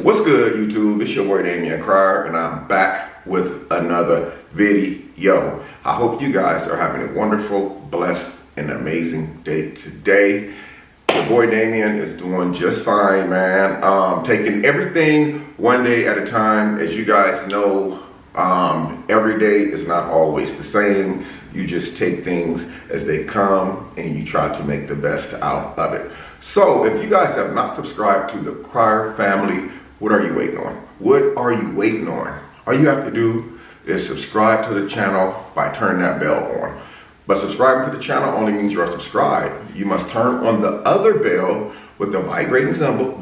What's good, YouTube? It's your boy Damion and I'm back with another video. I hope you guys are having a wonderful, blessed, and amazing day today. Your boy Damion is doing just fine, man. Taking everything one day at a time. As you guys know, every day is not always the same. You just take things as they come and you try to make the best out of it. So if you guys have not subscribed to the Crier family, what are you waiting on? What are you waiting on? All you have to do is subscribe to the channel by turning that bell on. But subscribing to the channel only means you are subscribed. You must turn on the other bell with the vibrating symbol.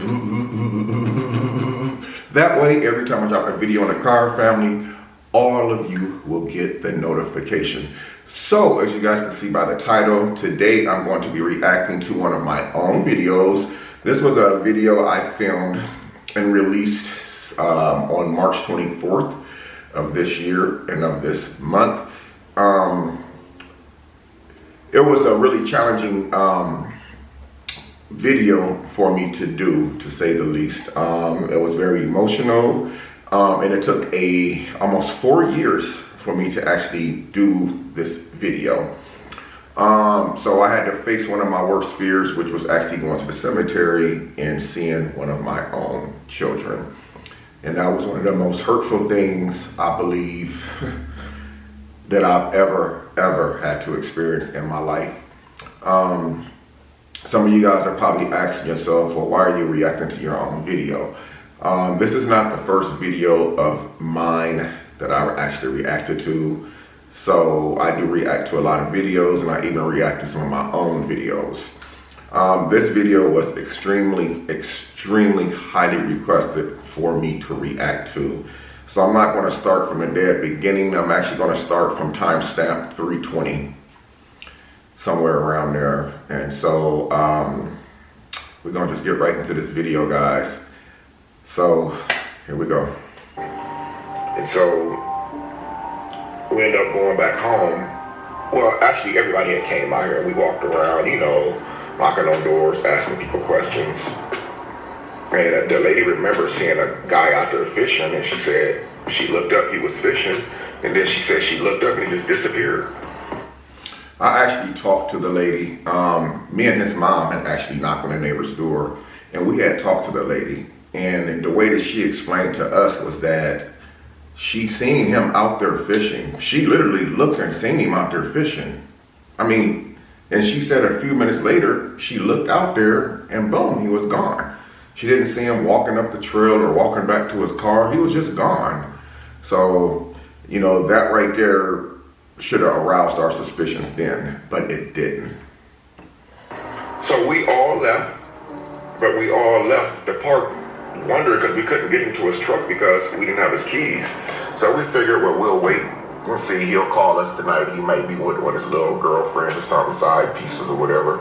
That way, every time I drop a video on the Crier family, all of you will get the notification. So, as you guys can see by the title, today I'm going to be reacting to one of my own videos. This was a video I filmed and released on March 24th of this year and of this month. It was a really challenging video for me to do, to say the least. It was very emotional, and it took almost 4 years for me to actually do this video. So I had to face one of my worst fears, which was actually going to the cemetery and seeing one of my own children. And that was one of the most hurtful things, I believe, that I've ever had to experience in my life. Some of you guys are probably asking yourself, well, why are you reacting to your own video? This is not the first video of mine that I actually reacted to. So I do react to a lot of videos, and I even react to some of my own videos. This video was extremely highly requested for me to react to. So I'm not going to start from the dead beginning. I'm actually going to start from timestamp 320, somewhere around there. And so we're going to just get right into this video, guys. So here we go. And so we ended up going back home. Well, actually everybody had came out here and we walked around, you know, knocking on doors, asking people questions. And the lady remembered seeing a guy out there fishing, and she said she looked up, he was fishing, and then she said she looked up and he just disappeared. I actually talked to the lady. Me and his mom had actually knocked on the neighbor's door, and we had talked to the lady. And the way that she explained to us was that she seen him out there fishing. She literally looked and seen him out there fishing. I mean, and she said a few minutes later, she looked out there and boom, he was gone. She didn't see him walking up the trail or walking back to his car. He was just gone. So, you know, that right there should have aroused our suspicions then, but it didn't. So we all left, but we all left the park wondering because we couldn't get into his truck because we didn't have his keys. So we figured, well, we'll wait. We'll see. He'll call us tonight. He might be with his little girlfriend or something, side pieces or whatever.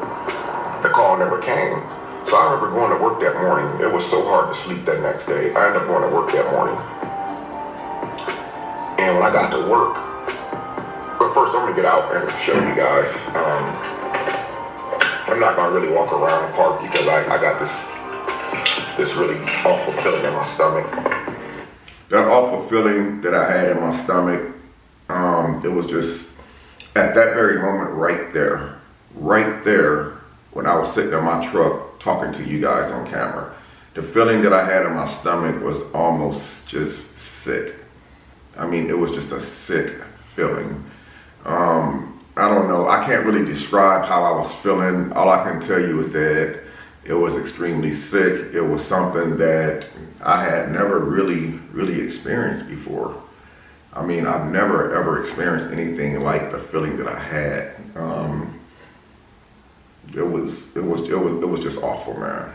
The call never came. So I remember going to work that morning. It was so hard to sleep that next day. I ended up going to work that morning. And when I got to work, but first I'm gonna get out and show you guys. I'm not gonna really walk around the park because I got this really awful feeling in my stomach. That awful feeling that I had in my stomach, it was just at that very moment right there, when I was sitting in my truck talking to you guys on camera, the feeling that I had in my stomach was almost just sick. I mean, it was just a sick feeling. I don't know, I can't really describe how I was feeling. All I can tell you is that it was extremely sick. It was something that I had never really experienced before. I mean, I've never ever experienced anything like the feeling that I had. It was just awful, man.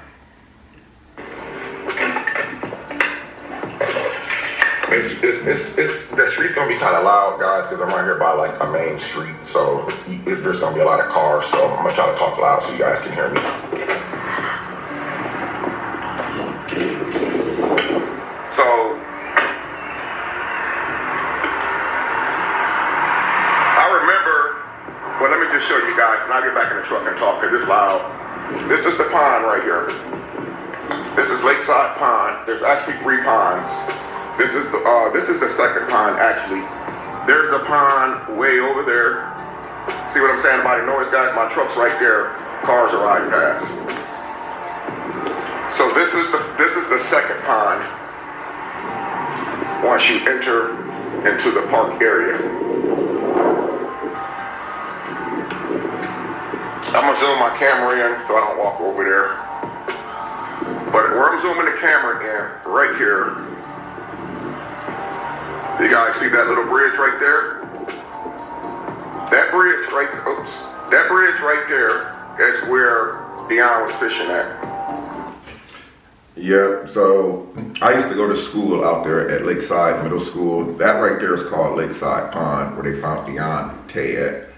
The street's gonna be kind of loud, guys, because I'm right here by like a main street, so there's gonna be a lot of cars. So I'm gonna try to talk loud so you guys can hear me. So I remember, well, let me just show you guys, and I'll get back in the truck and talk because it's loud. This is the pond right here. This is Lakeside Pond. There's actually 3 ponds. This is the second pond actually. There's a pond way over there. See what I'm saying about the noise, guys? My truck's right there. Cars are riding past. So this is the second pond once you enter into the park area. I'm gonna zoom my camera in so I don't walk over there. But where I'm zooming the camera in, right here, you guys see that little bridge right there? That bridge right there is where Damion was fishing at. Yeah, so I used to go to school out there at Lakeside Middle School. That right there is called Lakeside Pond, where they found Deontay at.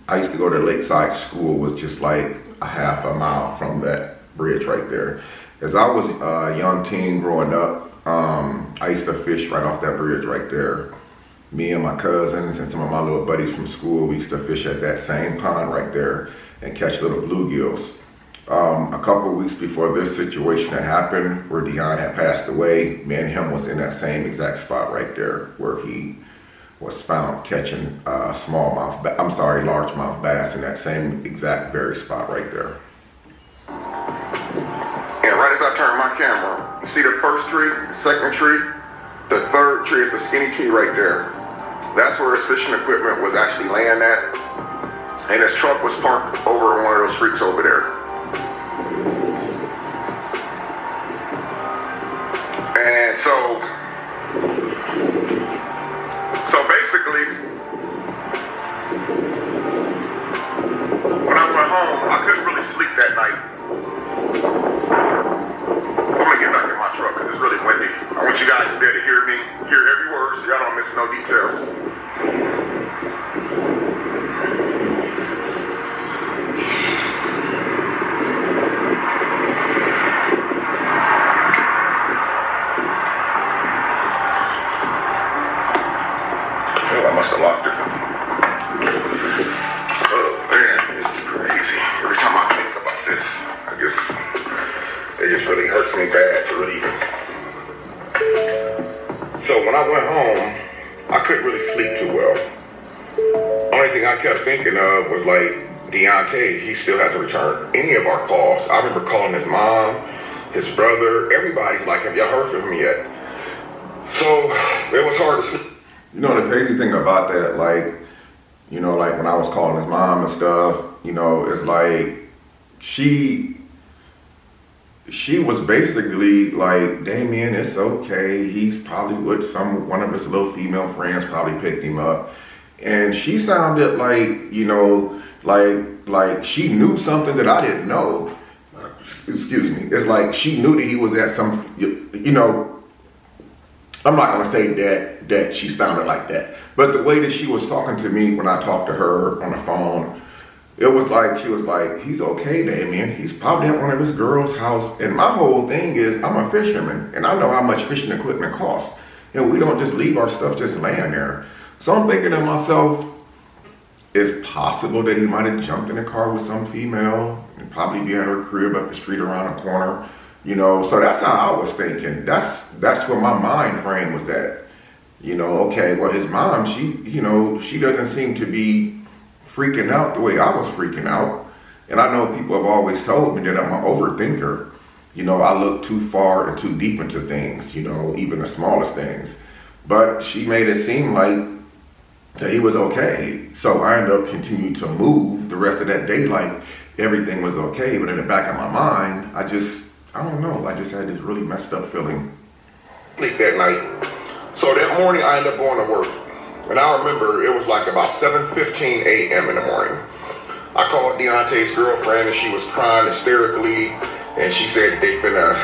I used to go to Lakeside School, was just like a half a mile from that bridge right there. As I was a young teen growing up, I used to fish right off that bridge right there. Me and my cousins and some of my little buddies from school, we used to fish at that same pond right there and catch little bluegills. A couple of weeks before this situation had happened, where Damion had passed away, me and him was in that same exact spot right there where he was found catching largemouth bass in that same exact very spot right there. And right as I turn my camera, you see the first tree, the second tree, the third tree is a skinny tree right there. That's where his fishing equipment was actually laying at. And his truck was parked over in one of those creeks over there. And so basically, when I went home, I couldn't really sleep that night. I'm gonna get back in my truck because it's really windy. I want you guys to be able to hear me, hear every word, so y'all don't miss no details. I must have locked it. Oh man, this is crazy. Every time I think about this, it just really hurts me bad to really. So when I went home, I couldn't really sleep too well. Only thing I kept thinking of was like, Deontay, he still hasn't returned any of our calls. I remember calling his mom, his brother, everybody's like, have y'all heard from him yet? So it was hard to sleep. You know, the crazy thing about that, like, you know, like when I was calling his mom and stuff, you know, it's like she was basically like, Damion, it's okay. He's probably with one of his little female friends probably picked him up. And she sounded like, you know, like she knew something that I didn't know. Excuse me. It's like she knew that he was at some, you know, I'm not gonna say that she sounded like that, but the way that she was talking to me when I talked to her on the phone, it was like, she was like, he's okay, Damion. He's probably at one of his girl's house. And my whole thing is, I'm a fisherman and I know how much fishing equipment costs. And we don't just leave our stuff just laying there. So I'm thinking to myself, it's possible that he might have jumped in a car with some female and probably be at her crib up the street around the corner. You know, so that's how I was thinking. That's where my mind frame was at. You know, okay, well, his mom, she doesn't seem to be freaking out the way I was freaking out. And I know people have always told me that I'm an overthinker. You know, I look too far and too deep into things, you know, even the smallest things. But she made it seem like that he was okay. So I ended up continuing to move the rest of that day like everything was okay. But in the back of my mind, I don't know, I just had this really messed up feeling. Sleep that night. So that morning I ended up going to work. And I remember it was like about 7:15 a.m. in the morning. I called Deontay's girlfriend and she was crying hysterically. And she said that they finna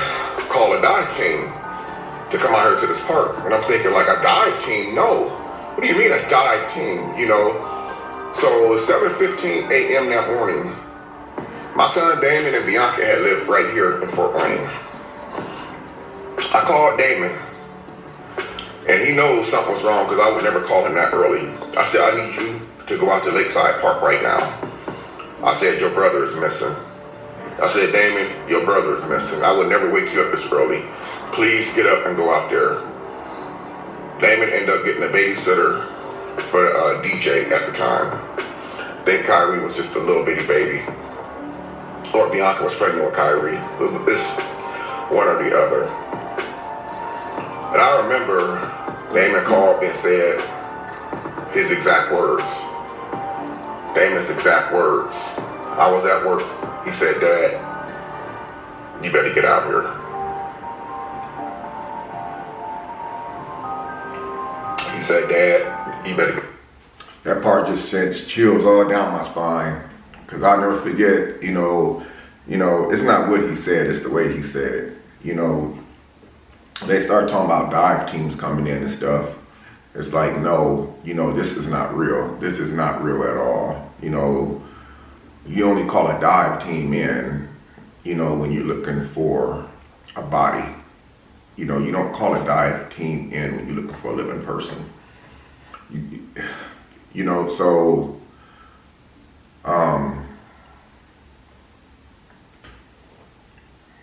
call a dive team to come out here to this park. And I'm thinking, like, a dive team? No. What do you mean a dive team, you know? So 7:15 a.m. that morning, my son Damion and Bianca had lived right here in Fort Wayne. I called Damion, and he knows something was wrong because I would never call him that early. I said, I need you to go out to Lakeside Park right now. I said, your brother is missing. I said, Damion, your brother is missing. I would never wake you up this early. Please get up and go out there. Damion ended up getting a babysitter for DJ at the time. I think Kyrie was just a little bitty baby. Or Bianca was pregnant with Kyrie. It's one or the other. And I remember Damion called me and said his exact words. Damion's exact words. I was at work. He said, Dad, you better get out here. He said, Dad, you better get. That part just sends chills all down my spine. Because I'll never forget, you know, it's not what he said, it's the way he said it. You know, they start talking about dive teams coming in and stuff. It's like, no, you know, this is not real. This is not real at all. You know, you only call a dive team in, you know, when you're looking for a body. You know, you don't call a dive team in when you're looking for a living person. You know, so,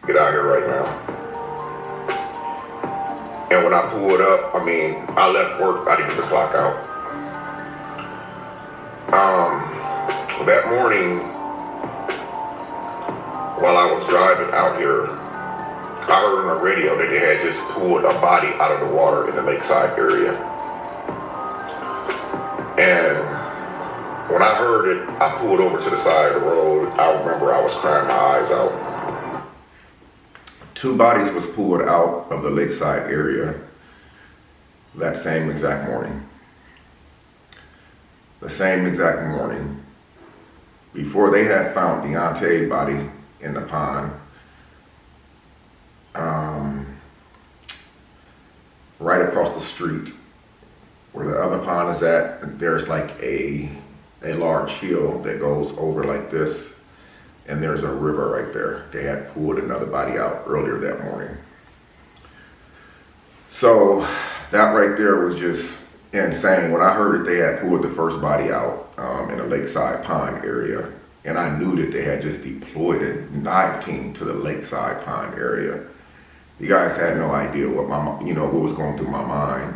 get out here right now. And when I pulled up, I mean, I left work, I didn't get the clock out. That morning, while I was driving out here, I heard on the radio that they had just pulled a body out of the water in the lakeside area. And when I heard it, I pulled over to the side of the road. I remember I was crying my eyes out. 2 bodies was pulled out of the lakeside area that same exact morning. The same exact morning. Before they had found Deontay's body in the pond, right across the street where the other pond is at, there's like a large hill that goes over like this, and there's a river right there. They had pulled another body out earlier that morning. So that right there was just insane. When I heard that they had pulled the first body out in a lakeside pond area, and I knew that they had just deployed a dive team to the lakeside pond area, you guys had no idea what what was going through my mind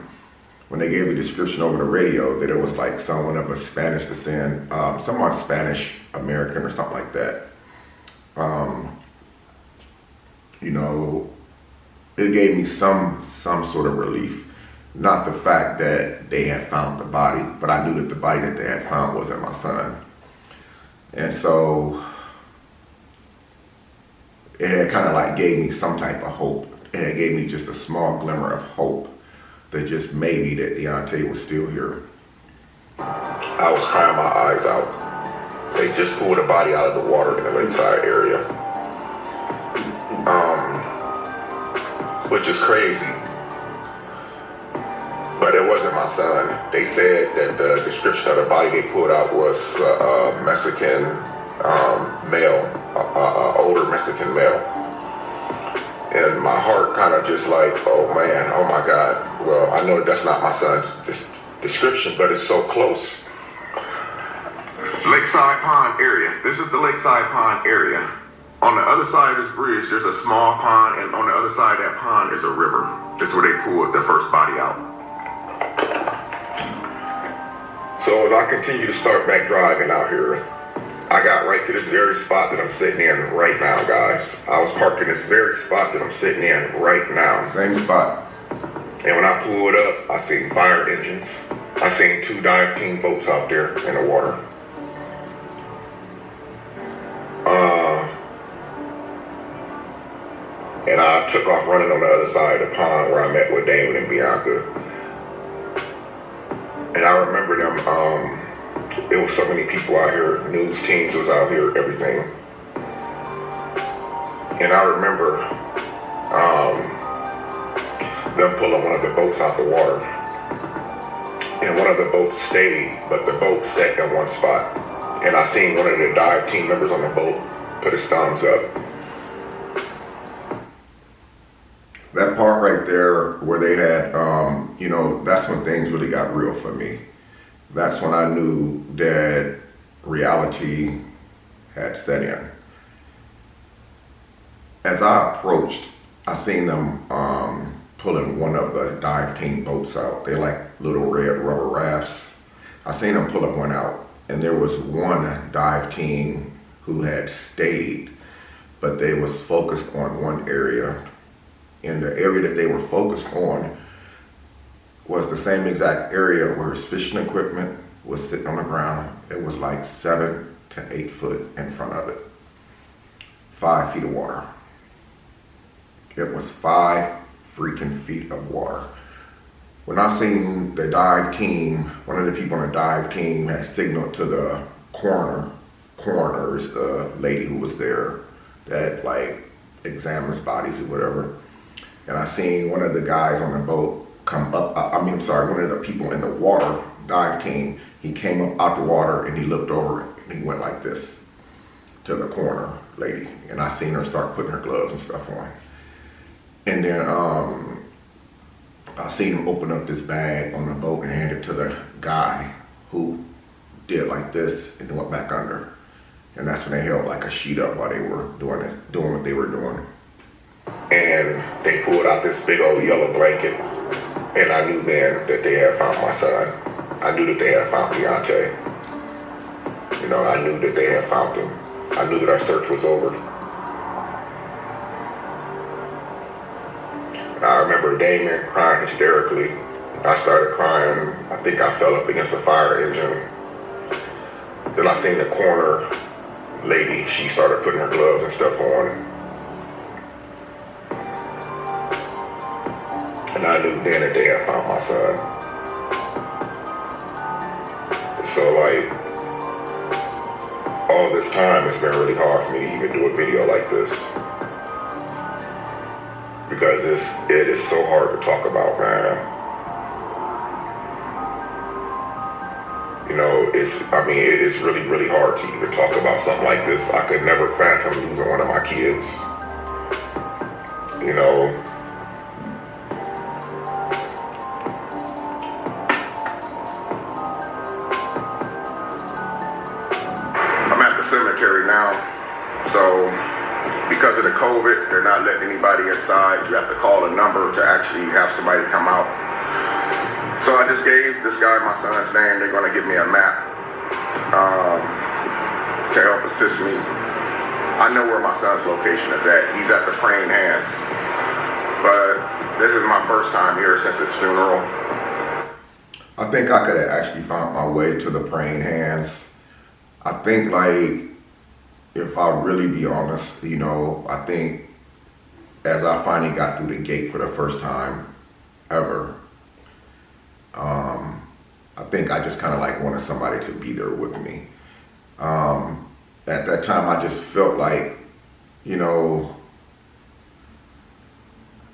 when they gave a description over the radio that it was like someone of a Spanish descent, someone Spanish American or something like that. You know, it gave me some sort of relief. Not the fact that they had found the body, but I knew that the body that they had found wasn't my son. And so it had kind of like gave me some type of hope. And it gave me just a small glimmer of hope that just maybe that Deontay was still here. I was crying my eyes out. They just pulled a body out of the water in the lakeside area. Which is crazy. But it wasn't my son. They said that the description of the body they pulled out was a Mexican male, older Mexican male. And my heart kind of just like, oh man, oh my God. Well, I know that's not my son's description, but it's so close. Lakeside Pond area. This is the Lakeside Pond area. On the other side of this bridge, there's a small pond, and on the other side of that pond is a river. That's where they pulled the first body out. So as I continue to start back driving out here, I got right to this very spot that I'm sitting in right now, guys. I was parked in this very spot that I'm sitting in right now. Same spot. And when I pulled up, I seen fire engines. I seen 2 dive team boats out there in the water. And I took off running on the other side of the pond where I met with Damion and Bianca. And I remember them, it was so many people out here, news teams was out here, everything. And I remember them pulling one of the boats out the water. And one of the boats stayed, but the boat sat in one spot. And I seen one of the dive team members on the boat put his thumbs up. That part right there where they had, that's when things really got real for me. That's when I knew that reality had set in. as I approached, I seen them pulling one of the dive team boats out. They're like little red rubber rafts. I seen them pulling one out, and there was one dive team who had stayed, but they was focused on one area. And the area that they were focused on was the same exact area where his fishing equipment was sitting on the ground. It was like 7 to 8 foot in front of it. 5 feet of water. It was 5 freaking feet of water. When I seen the dive team, one of the people on the dive team had signaled to the coroners, the lady who was there that like examines bodies or whatever. And I seen one of the guys on the boat come up, one of the people in the water dive team, he came up out the water and he looked over and he went like this to the coroner lady. And I seen her start putting her gloves and stuff on. And then I seen him open up this bag on the boat and hand it to the guy who did like this and went back under. And that's when they held like a sheet up while they were doing what they were doing. And they pulled out this big old yellow blanket, and I knew then that they had found my son. I knew that they had found Deontay. You know, I knew that they had found him. I knew that our search was over. I remember Damion crying hysterically. I started crying. I think I fell up against a fire engine. Then I seen the coroner lady, she started putting her gloves and stuff on. And I knew then that they had found my son. So like, all this time it's been really hard for me to even do a video like this. Because it is so hard to talk about, man. You know, it is really, really hard to even talk about something like this. I could never fathom losing one of my kids. You know. I'm at the cemetery now, so because of the COVID, they're not letting anybody inside. You have to call a number to actually have somebody come out. So I just gave this guy my son's name. They're going to give me a map to help assist me. I know where my son's location is at. He's at the Praying Hands. But this is my first time here since his funeral. I think I could have actually found my way to the Praying Hands. I think, like, if I really be honest, you know, I think as I finally got through the gate for the first time ever, I think I just kind of like wanted somebody to be there with me. At that time, I just felt like, you know,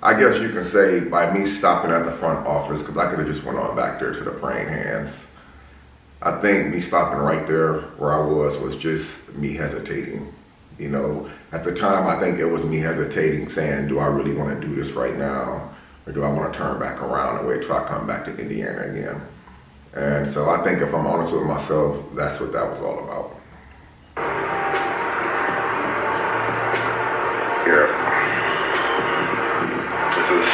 I guess you can say by me stopping at the front office, because I could have just went on back there to the Praying Hands. I think me stopping right there where I was just me hesitating. You know, at the time, I think it was me hesitating, saying, do I really want to do this right now? Or do I want to turn back around and wait till I come back to Indiana again? And so I think if I'm honest with myself, that's what that was all about. Yeah. This is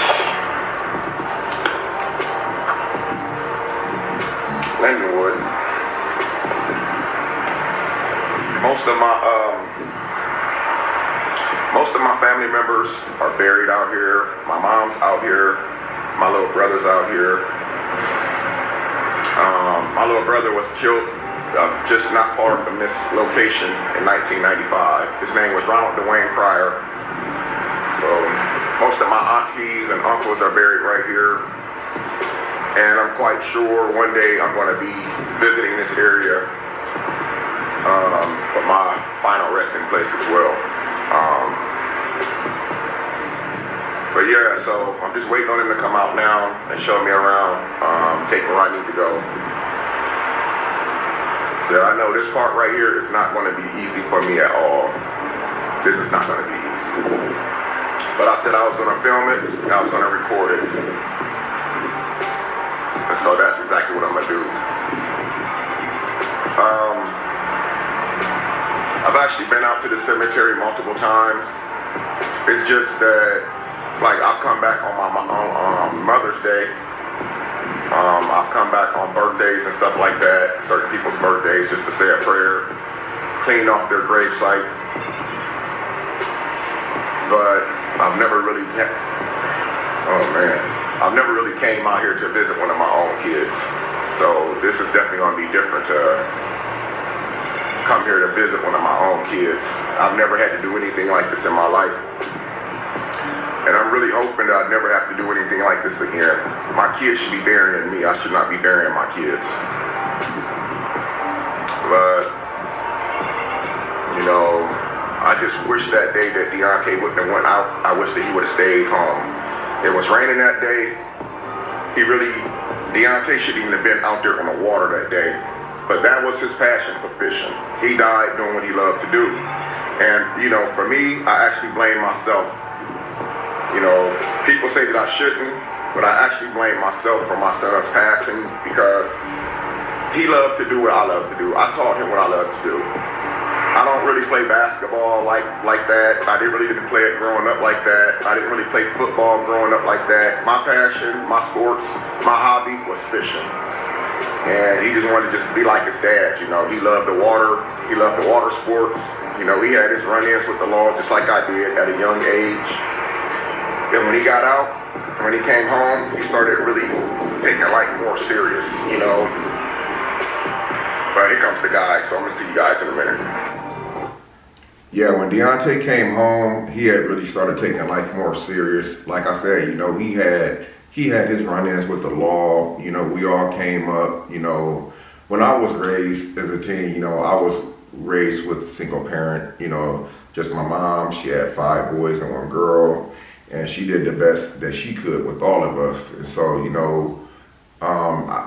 Lindenwood. Most of my family members are buried out here. My mom's out here. My little brother's out here. My little brother was killed just not far from this location in 1995. His name was Ronald Dwayne Pryor. So most of my aunties and uncles are buried right here. And I'm quite sure one day I'm going to be visiting this area for my final resting place as well. But yeah, so I'm just waiting on him to come out now and show me around, take me where I need to go. So I know this part right here is not going to be easy for me at all. This is not going to be easy. But I said I was going to film it, and I was going to record it. And so that's exactly what I'm going to do. I've actually been out to the cemetery multiple times. It's just that, like, I've come back on my Mother's Day. I've come back on birthdays and stuff like that, certain people's birthdays, just to say a prayer, clean off their gravesite. But I've never really, I've never really came out here to visit one of my own kids. So this is definitely going to be different to come here to visit one of my own kids. I've never had to do anything like this in my life. And I'm really hoping that I never have to do anything like this again. My kids should be burying me. I should not be burying my kids. But, you know, I just wish that day that Deontay wouldn't have went out. I wish that he would have stayed home. It was raining that day. Deontay shouldn't even have been out there on the water that day. But that was his passion for fishing. He died doing what he loved to do. And, you know, for me, I actually blame myself. You know, people say that I shouldn't, but I actually blame myself for my son's passing because he loved to do what I love to do. I taught him what I love to do. I don't really play basketball like that. I didn't really play it growing up like that. I didn't really play football growing up like that. My passion, my sports, my hobby was fishing. And he just wanted to just be like his dad, you know. He loved the water. He loved the water sports. You know, he had his run-ins with the law just like I did at a young age. And when he got out, when he came home, he started really taking life more serious, you know. But here comes the guy, so I'm going to see you guys in a minute. Yeah, when Deontay came home, he had really started taking life more serious. Like I said, you know, he had his run-ins with the law. You know, we all came up, you know. When I was raised as a teen, you know, I was raised with a single parent, you know, just my mom. She had 5 boys and 1 girl. And she did the best that she could with all of us. And so, you know,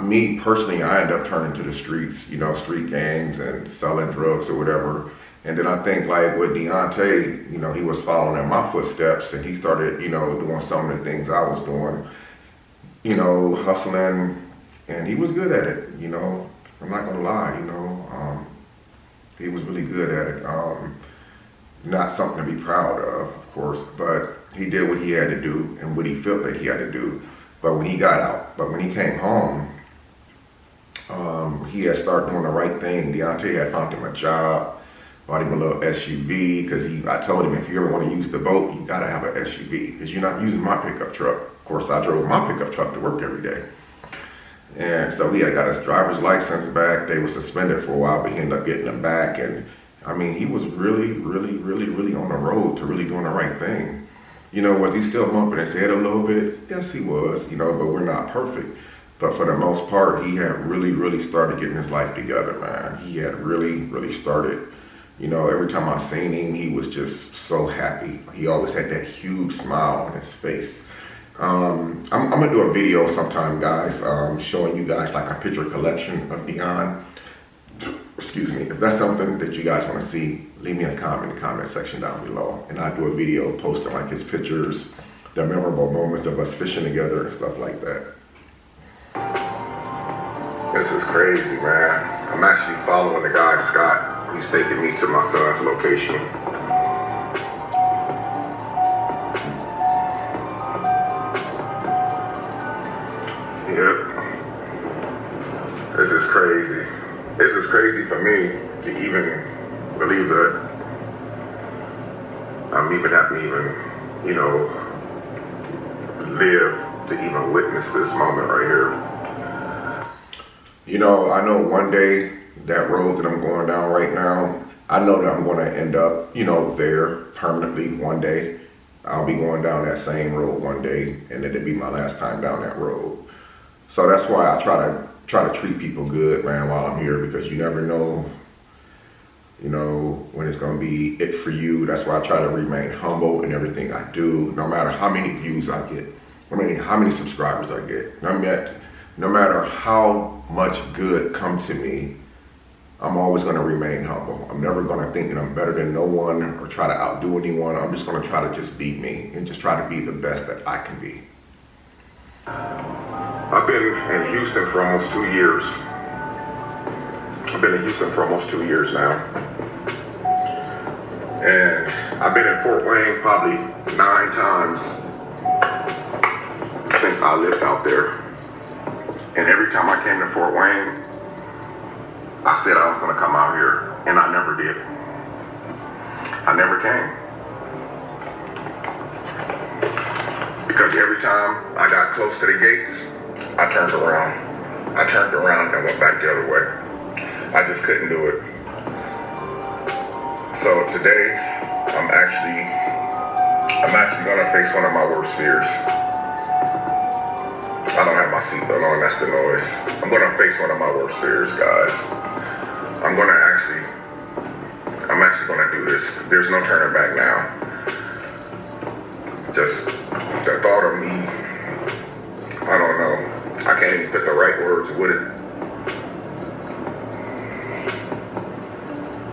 me personally, I ended up turning to the streets, you know, street gangs and selling drugs or whatever. And then I think like with Deontay, you know, he was following in my footsteps and he started, you know, doing some of the things I was doing, you know, hustling, and he was good at it, you know. I'm not gonna lie, you know, he was really good at it. Not something to be proud of course, but he did what he had to do and what he felt that he had to do. But when he got out, but when he came home, he had started doing the right thing. Deontay had found him a job, bought him a little SUV, because I told him, if you ever want to use the boat, you gotta have an SUV, because you're not using my pickup truck. Of course, I drove my pickup truck to work every day. And so he had got his driver's license back. They were suspended for a while, but he ended up getting them back. And I mean, he was really on the road to really doing the right thing. You know, was he still bumping his head a little bit? Yes, he was, you know, but we're not perfect. But for the most part, he had really started getting his life together, man. He had really started, you know, every time I seen him, he was just so happy. He always had that huge smile on his face. I'm gonna do a video sometime, guys, showing you guys like a picture collection of Deion. Excuse me. If that's something that you guys want to see, leave me a comment in the comment section down below, and I'll do a video posting like his pictures, the memorable moments of us fishing together and stuff like that. This is crazy, man. I'm actually following the guy, Scott. He's taking me to my son's location. Yep. This is crazy. This is crazy for me to even believe that I'm even having you know, live to even witness this moment right here. You know, I know one day that road that I'm going down right now, I know that I'm going to end up, you know, there permanently one day. I'll be going down that same road one day, and it'll be my last time down that road. So that's why I try to treat people good, man, while I'm here, because you never know, you know, when it's going to be it for you. That's why I try to remain humble in everything I do, no matter how many views I get, how many subscribers I get, no matter how much good come to me, I'm always going to remain humble. I'm never going to think that I'm better than no one or try to outdo anyone. I'm just going to try to just be me and just try to be the best that I can be. I've been in Houston for almost 2 years. I've been in Houston for almost 2 years now. And I've been in Fort Wayne probably 9 times since I lived out there. And every time I came to Fort Wayne, I said I was gonna come out here, and I never did. I never came. Because every time I got close to the gates, I turned around. I turned around and went back the other way. I just couldn't do it. So today, I'm actually gonna face one of my worst fears. I don't have my seatbelt on, that's the noise. I'm gonna face one of my worst fears, guys. I'm actually gonna do this. There's no turning back now. Just the thought of me, I don't know. I can't even put the right words with it.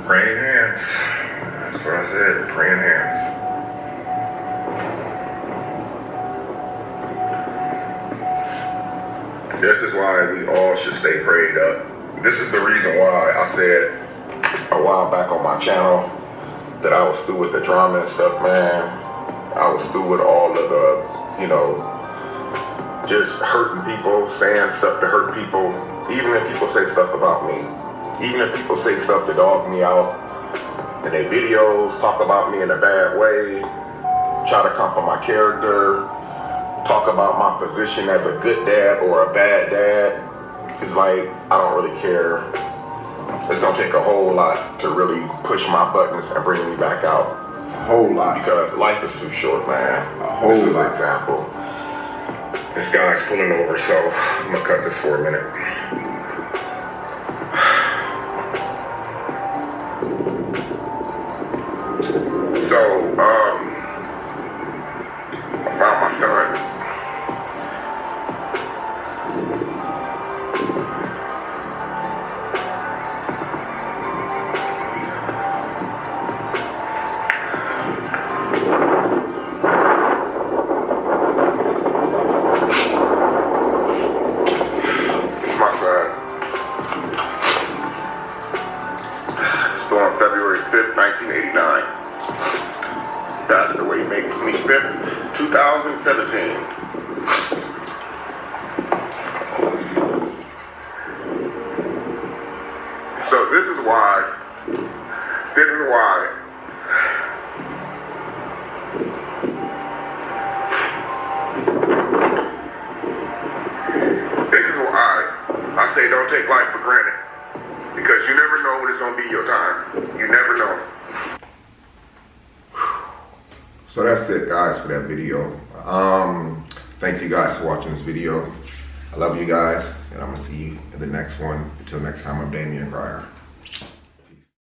Praying hands. That's what I said, praying hands. This is why we all should stay prayed up. This is the reason why I said a while back on my channel that I was through with the drama and stuff, man. I was through with all of the, just hurting people, saying stuff to hurt people. Even if people say stuff about me. Even if people say stuff to dog me out in their videos, talk about me in a bad way, try to come for my character, talk about my position as a good dad or a bad dad. It's like, I don't really care. It's gonna take a whole lot to really push my buttons and bring me back out. A whole lot. Because life is too short, man. A whole lot. This is an lot. example. This guy's pulling over, so I'm gonna cut this for a minute. So, I found my son. It's my son. It's born February 5th, 1989. Passed away May 25th, 2017. So this is why I say don't take life for granted. Because you never know when it's gonna be your time. You never know. So that's it, guys, for that video. Thank you guys for watching this video. I love you guys, and I'm gonna see you in the next one. Until next time, I'm Damion Crier.